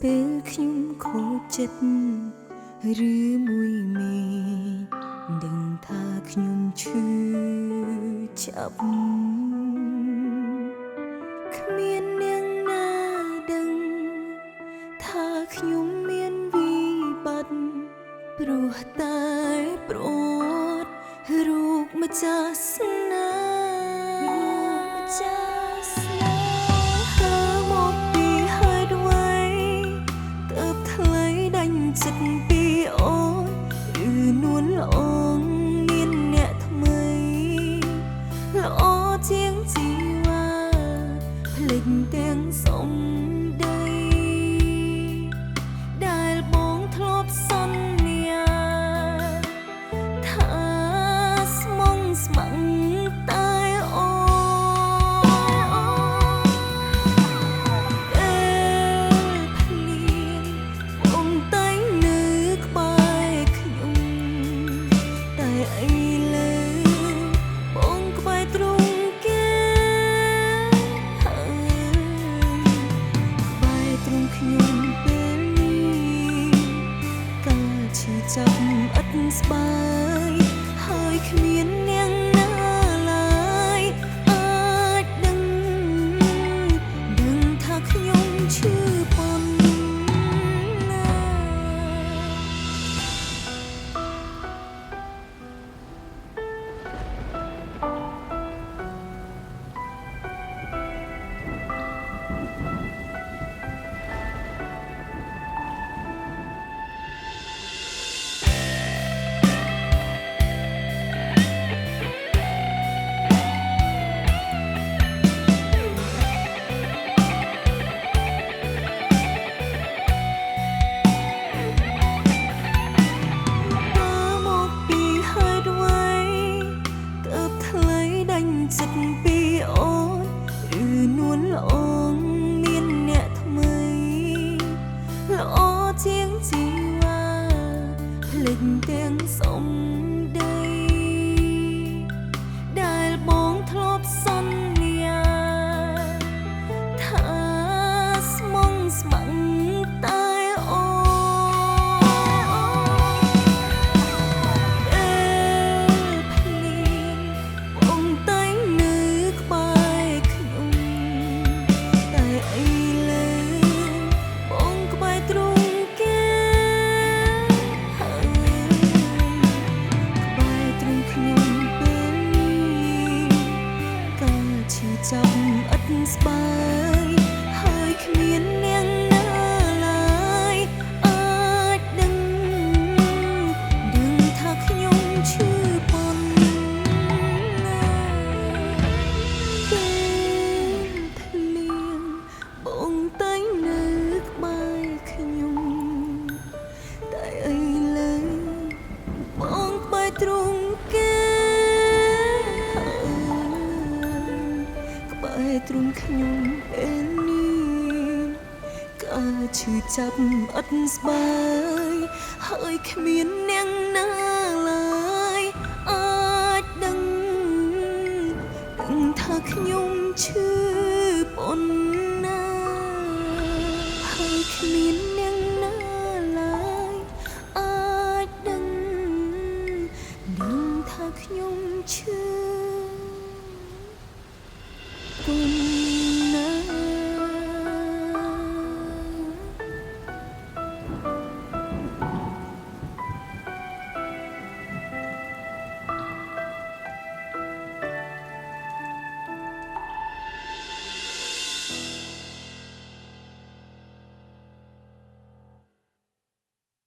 ពេលខ្ញុំខូចចិត្តឬមួយមេដឹងថាខ្ញុំឈឺចាប់គ្មាននាងណាដឹងថាខ្ញុំមានវិបត្តិព្រោះតែប្រត់រូបម្ចាស់ស្នេហ៍មកពីហេតុអ្វីទើបថ្លៃដាច់ចិត្តពីអូនឬនួនល្អងមានអ្នកថ្មីល្អជាងជីវ៉ាភ្លេចទាំងសំដីដែលបងធ្លាប់សន្យាថាស្មងស្ម័គ្រតែអូចាប់ឥតស្បាយហើយគ្មាននាងណាឡើយអាចដឹងថាខ្ញុំឈឺប៉ុណ្ណាចិត្តពីអូនឬនួនល្អងមានអ្នកថ្មីល្អជាងជីវ៉ាភ្លេចទាំងសំដីដែលបងធ្លាប់សន្យាថាស្មងស្ម័គ្រតែអូចាប់ឥតស្បាយហើយគ្មាននាងណាឡើយអាចដឹងថាខ្ញុំឈឺប៉ុណ្ណាពេលធ្លៀងបងតែងនៅក្បែរខ្ញុំតែឥឡូវបងក្បែរទ្រង់ទ្រង់ខ្ញុំពេលនេះក៏ឈឺចាប់ឥតស្បាយហើយគ្មាននាងណាឡើយអាចដឹងថាខ្ញុំឈឺ